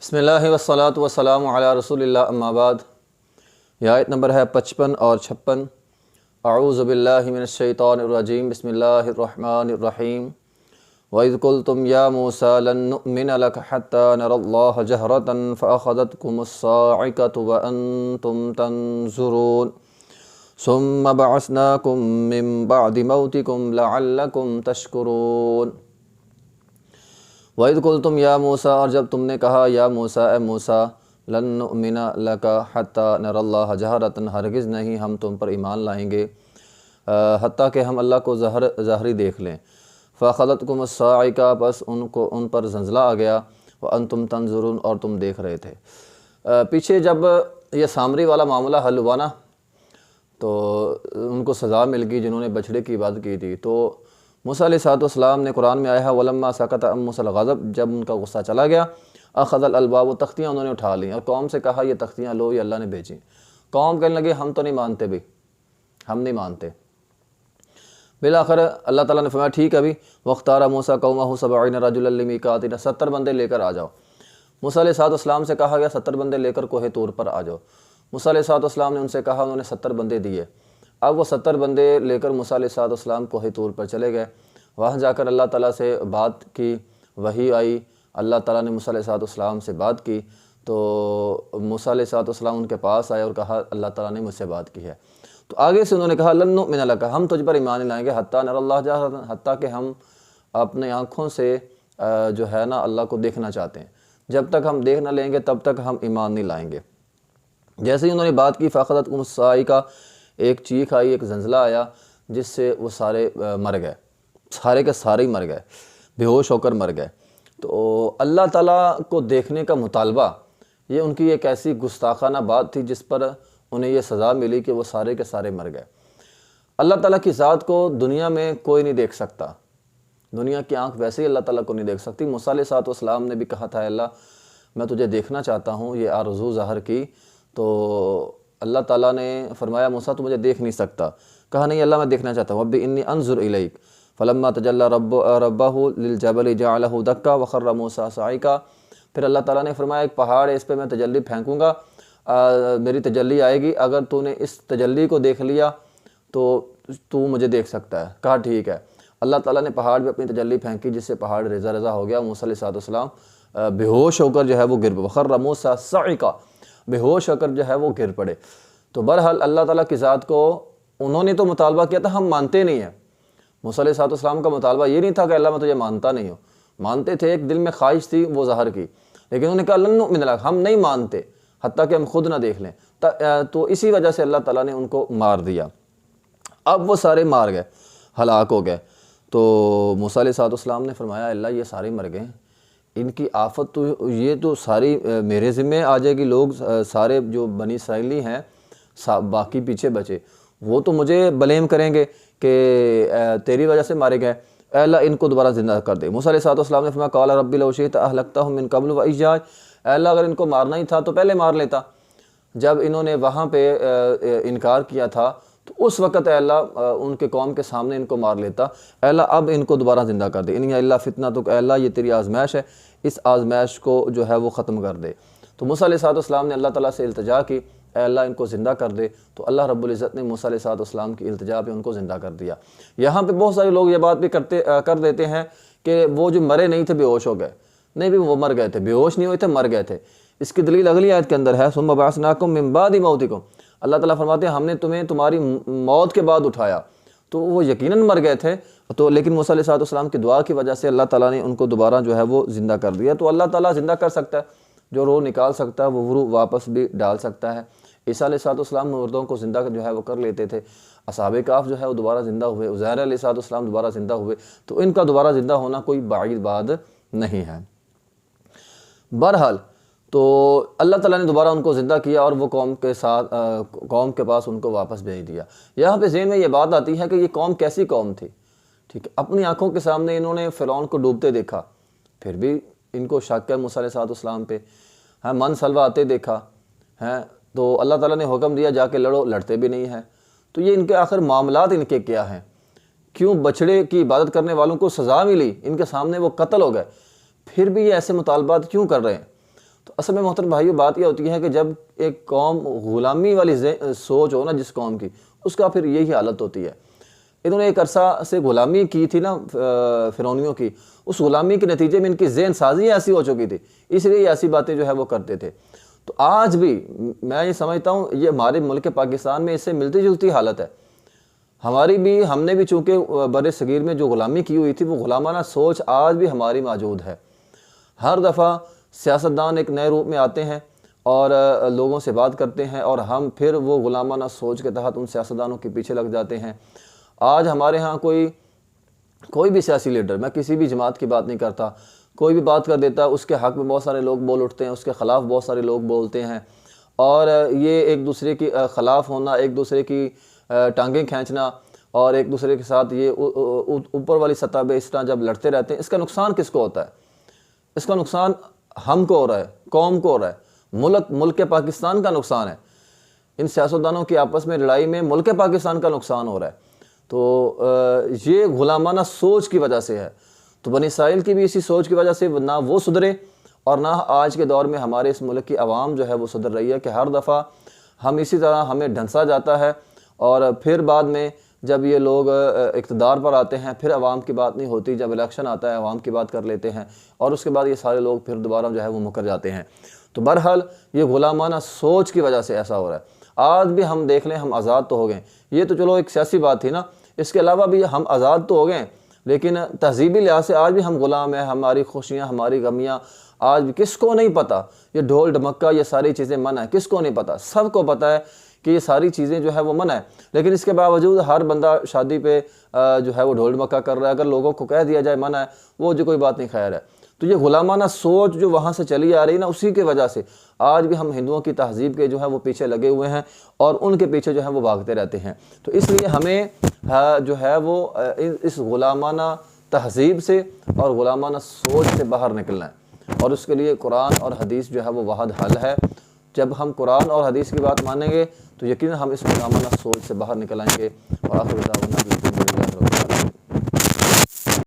بسم اللہ والصلاۃ والسلام علی رسول اللہ اما بعد۔ یہ آیت نمبر ہے 55 اور 56۔ اعوذ باللہ من الشیطان الرجیم، بسم اللہ الرحمن الرحیم۔ وَإِذْ قُلْتُمْ يَا مُوسَىٰ لَن نُّؤْمِنَ لَكَ حَتَّىٰ نَرَى اللَّهَ جَهْرَةً فَأَخَذَتْكُمُ الصَّاعِقَةُ وَأَنْتُمْ تَنظُرُونَ ثُمَّ بَعَثْنَاكُم مِّن بَعْدِ مَوْتِكُمْ لَعَلَّكُمْ تَشْكُرُونَ۔ وَإِذْ قُلْتُمْ يَا مُوسَىٰ، اور جب تم نے کہا یا موسیٰ، اے موسیٰ، لن نؤمن لک حتیٰ نری اللہ جہرۃ، ہرگز نہیں ہم تم پر ایمان لائیں گے حتیٰ کہ ہم اللہ کو ظاہری دیکھ لیں۔ فَأَخَذَتْكُمُ الصَّاعِقَةُ، بس ان پر زلزلہ آ گیا، وَأَنْتُمْ تَنظُرُونَ، اور تم دیکھ رہے تھے۔ پیچھے جب یہ سامری والا معاملہ حل ہوا نا، تو ان کو سزا مل گئی جنہوں نے بچھڑے کی عبادت کی تھی۔ تو موسیٰ علیہ السلام نے قرآن میں آیا ہے وَلَمَّا سَكَتَ عَن مُوسَىٰ الْغَضَبُ، جب ان کا غصہ چلا گیا، أَخَذَ الْأَلْوَابُ، تختیاں انہوں نے اٹھا لیں اور قوم سے کہا یہ تختیاں لو، یہ اللہ نے بھیجیں۔ قوم کہنے لگے ہم تو نہیں مانتے بھی، ہم نہیں مانتے۔ بالآخر اللہ تعالیٰ نے فرمایا ٹھیک ہے ابھی، وَاخْتَارَ مُوسَىٰ قَوْمَهُ 70 رَجُلًا لِمِيقَاتِنَا، 70 بندے لے کر آ جاؤ۔ موسیٰ علیہ السلام سے کہا گیا 70 بندے لے کر کوہ طور پر آ جاؤ۔ موسیٰ علیہ السلام نے ان سے کہا، انہوں نے 70 بندے دیے۔ اب وہ 70 بندے لے کر موسیٰ علیہ السلام کوہ طور پر چلے گئے۔ وہاں جا کر اللہ تعالیٰ سے بات کی، وحی آئی، اللہ تعالیٰ نے موسیٰ علیہ السلام سے بات کی، تو موسیٰ علیہ السلام ان کے پاس آئے اور کہا اللہ تعالیٰ نے مجھ سے بات کی ہے۔ تو آگے سے انہوں نے کہا لن نؤمن لک، ہم تجھ پر ایمان نہیں لائیں گے حتیٰ نری اللہ جہرۃ، حتیٰ کہ ہم اپنے آنکھوں سے جو ہے نا اللہ کو دیکھنا چاہتے ہیں۔ جب تک ہم دیکھ نہ لیں گے تب تک ہم ایمان نہیں لائیں گے۔ جیسے ہی انہوں نے بات کی فَأَخَذَتْكُمُ الصَّاعِقَةُ، ایک چیخ آئی، ایک زلزلہ آیا جس سے وہ سارے مر گئے، سارے کے سارے ہی مر گئے، بے ہوش ہو کر مر گئے۔ تو اللہ تعالیٰ کو دیکھنے کا مطالبہ، یہ ان کی ایک ایسی گستاخانہ بات تھی جس پر انہیں یہ سزا ملی کہ وہ سارے کے سارے مر گئے۔ اللہ تعالیٰ کی ذات کو دنیا میں کوئی نہیں دیکھ سکتا، دنیا کی آنکھ ویسے ہی اللہ تعالیٰ کو نہیں دیکھ سکتی۔ موسیٰ علیہ السلام نے بھی کہا تھا اللہ میں تجھے دیکھنا چاہتا ہوں، یہ آرزو ظاہر کی، تو اللہ تعالیٰ نے فرمایا موسیٰ تو مجھے دیکھ نہیں سکتا۔ کہا نہیں اللہ میں دیکھنا چاہتا ہوں، رب انی انظر الیک، فلما تجلی ربہ للجبل جعلہ دکا وخر موسیٰ صعقا۔ پھر اللہ تعالیٰ نے فرمایا ایک پہاڑ ہے، اس پہ میں تجلی پھینکوں گا، میری تجلی آئے گی، اگر تو نے اس تجلی کو دیکھ لیا تو مجھے دیکھ سکتا ہے۔ کہا ٹھیک ہے۔ اللہ تعالیٰ نے پہاڑ پہ اپنی تجلی پھینکی جس سے پہاڑ ریزہ ریزہ ہو گیا، موسیٰ علیہ السلام بے ہوش ہو کر جو ہے وہ گر پڑے، وخر موسیٰ صعقا، بے ہوش ہو کر جو ہے وہ گر پڑے۔ تو بہرحال اللہ تعالیٰ کی ذات کو انہوں نے تو مطالبہ کیا تھا، ہم مانتے نہیں ہیں۔ موسیٰ علیہ السلام کا مطالبہ یہ نہیں تھا کہ اللہ میں تجھے مانتا نہیں ہوں، مانتے تھے، ایک دل میں خواہش تھی وہ ظاہر کی، لیکن انہوں نے کہا لن نؤمن لک، ہم نہیں مانتے حتیٰ کہ ہم خود نہ دیکھ لیں۔ تو اسی وجہ سے اللہ تعالیٰ نے ان کو مار دیا۔ اب وہ سارے مار گئے، ہلاک ہو گئے۔ تو موسیٰ علیہ السلام نے فرمایا اللہ یہ سارے مر گئے، ان کی آفت تو یہ تو ساری میرے ذمے آ جائے گی، لوگ سارے جو بنی اسرائیلی ہیں باقی پیچھے بچے وہ تو مجھے بلیم کریں گے کہ تیری وجہ سے مارے گئے، اے اللہ ان کو دوبارہ زندہ کر دے۔ موسیٰ علیہ السلام نے فرمایا قال رب لو شئت اہلکتہم من قبل وإیایا، اے اللہ اگر ان کو مارنا ہی تھا تو پہلے مار لیتا، جب انہوں نے وہاں پہ انکار کیا تھا تو اس وقت اے اللہ ان کے قوم کے سامنے ان کو مار لیتا، اے اللہ اب ان کو دوبارہ زندہ کر دے، ان اللہ فتنتک، اے اللہ یہ تیری آزمائش ہے، اس آزمائش کو جو ہے وہ ختم کر دے۔ تو موسیٰ علیہ السلام نے اللہ تعالیٰ سے التجا کی اے اللہ ان کو زندہ کر دے، تو اللہ رب العزت نے موسیٰ علیہ السلام کی التجا پہ ان کو زندہ کر دیا۔ یہاں پہ بہت سارے لوگ یہ بات بھی کر دیتے ہیں کہ وہ جو مرے نہیں تھے بے ہوش ہو گئے، نہیں بھی وہ مر گئے تھے، بے ہوش نہیں ہوئے تھے، مر گئے تھے۔ اس کی دلیل اگلی آیت کے اندر ہے ثم بعثناکم من بعد موتکم، اللہ تعالیٰ فرماتے ہیں ہم نے تمہیں تمہاری موت کے بعد اٹھایا، تو وہ یقیناً مر گئے تھے، تو لیکن موسیٰ علیہ السلام کی دعا کی وجہ سے اللہ تعالیٰ نے ان کو دوبارہ جو ہے وہ زندہ کر دیا۔ تو اللہ تعالیٰ زندہ کر سکتا ہے، جو روح نکال سکتا ہے وہ روح واپس بھی ڈال سکتا ہے۔ عیسیٰ علیہ السلام مردوں کو زندہ جو ہے وہ کر لیتے تھے، اصحاب کہف جو ہے وہ دوبارہ زندہ ہوئے، عزیر علیہ السلام دوبارہ زندہ ہوئے، تو ان کا دوبارہ زندہ ہونا کوئی بعید بات نہیں ہے۔ بہرحال تو اللہ تعالیٰ نے دوبارہ ان کو زندہ کیا اور وہ قوم کے پاس ان کو واپس بھیج دیا۔ یہاں پہ ذہن میں یہ بات آتی ہے کہ یہ قوم کیسی قوم تھی، ٹھیک ہے، اپنی آنکھوں کے سامنے انہوں نے فرعون کو ڈوبتے دیکھا، پھر بھی ان کو شک ہے موسیٰ علیہ السلام پہ، من سلوہ آتے دیکھا ہے، تو اللہ تعالیٰ نے حکم دیا جا کے لڑو، لڑتے بھی نہیں ہیں۔ تو یہ ان کے آخر معاملات ان کے کیا ہیں؟ کیوں بچڑے کی عبادت کرنے والوں کو سزا ملی، ان کے سامنے وہ قتل ہو گئے، پھر بھی یہ ایسے مطالبات کیوں کر رہے ہیں؟ تو اصل میں محترم بھائیو بات یہ ہوتی ہے کہ جب ایک قوم غلامی والی سوچ ہو نا جس قوم کی، اس کا پھر یہی حالت ہوتی ہے۔ انہوں نے ایک عرصہ سے غلامی کی تھی نا فرعونیوں کی، اس غلامی کے نتیجے میں ان کی ذہن سازی ایسی ہو چکی تھی، اس لیے یہ ایسی باتیں جو ہے وہ کرتے تھے۔ تو آج بھی میں یہ سمجھتا ہوں یہ ہمارے ملک پاکستان میں اس سے ملتی جلتی حالت ہے۔ ہم نے بھی چونکہ بر صغیر میں جو غلامی کی ہوئی تھی، وہ غلامانہ سوچ آج بھی ہماری موجود ہے۔ ہر دفعہ سیاستدان ایک نئے روپ میں آتے ہیں اور لوگوں سے بات کرتے ہیں، اور ہم پھر وہ غلامانہ سوچ کے تحت ان سیاستدانوں کے پیچھے لگ جاتے ہیں۔ آج ہمارے ہاں کوئی بھی سیاسی لیڈر، میں کسی بھی جماعت کی بات نہیں کرتا، کوئی بھی بات کر دیتا، اس کے حق میں بہت سارے لوگ بول اٹھتے ہیں، اس کے خلاف بہت سارے لوگ بولتے ہیں، اور یہ ایک دوسرے کی خلاف ہونا، ایک دوسرے کی ٹانگیں کھینچنا، اور ایک دوسرے کے ساتھ یہ اوپر والی سطح پہ اس طرح جب لڑتے رہتے ہیں، اس کا نقصان کس کو ہوتا ہے؟ اس کا نقصان ہم کو ہو رہا ہے، قوم کو ہو رہا ہے، ملک پاکستان کا نقصان ہے۔ ان سیاستدانوں کی آپس میں لڑائی میں ملک پاکستان کا نقصان ہو رہا ہے۔ تو یہ غلامانہ سوچ کی وجہ سے ہے۔ تو بنی اسرائیل کی بھی اسی سوچ کی وجہ سے نہ وہ سدھرے، اور نہ آج کے دور میں ہمارے اس ملک کی عوام جو ہے وہ سدھر رہی ہے، کہ ہر دفعہ ہم اسی طرح ہمیں ڈھنسا جاتا ہے، اور پھر بعد میں جب یہ لوگ اقتدار پر آتے ہیں، پھر عوام کی بات نہیں ہوتی، جب الیکشن آتا ہے عوام کی بات کر لیتے ہیں، اور اس کے بعد یہ سارے لوگ پھر دوبارہ جو ہے وہ مکر جاتے ہیں۔ تو بہرحال یہ غلامانہ سوچ کی وجہ سے ایسا ہو رہا ہے۔ آج بھی ہم دیکھ لیں، ہم آزاد تو ہو گئے، یہ تو چلو ایک سیاسی بات تھی نا، اس کے علاوہ بھی ہم آزاد تو ہو گئے، لیکن تہذیبی لحاظ سے آج بھی ہم غلام ہیں۔ ہماری خوشیاں، ہماری غمیاں آج بھی کس کو نہیں پتہ؟ یہ ڈھول ڈھمکا، یہ ساری چیزیں منع ہیں، کس کو نہیں پتہ؟ سب کو پتہ ہے کہ یہ ساری چیزیں جو ہے وہ منع ہے، لیکن اس کے باوجود ہر بندہ شادی پہ جو ہے وہ ڈھول ڈھمکا کر رہا ہے۔ اگر لوگوں کو کہہ دیا جائے منع ہے، وہ جو کوئی بات نہیں، خیر ہے۔ تو یہ غلامانہ سوچ جو وہاں سے چلی آ رہی نا، اسی کی وجہ سے آج بھی ہم ہندوؤں کی تہذیب کے جو ہے وہ پیچھے لگے ہوئے ہیں، اور ان کے پیچھے جو ہے وہ بھاگتے رہتے ہیں۔ تو اس لیے ہمیں جو ہے وہ اس غلامانہ تہذیب سے اور غلامانہ سوچ سے باہر نکلنا ہے، اور اس کے لیے قرآن اور حدیث جو ہے وہ واحد حل ہے۔ جب ہم قرآن اور حدیث کی بات مانیں گے تو یقیناً ہم اس غلامانہ سوچ سے باہر نکل آئیں گے۔ اور آخر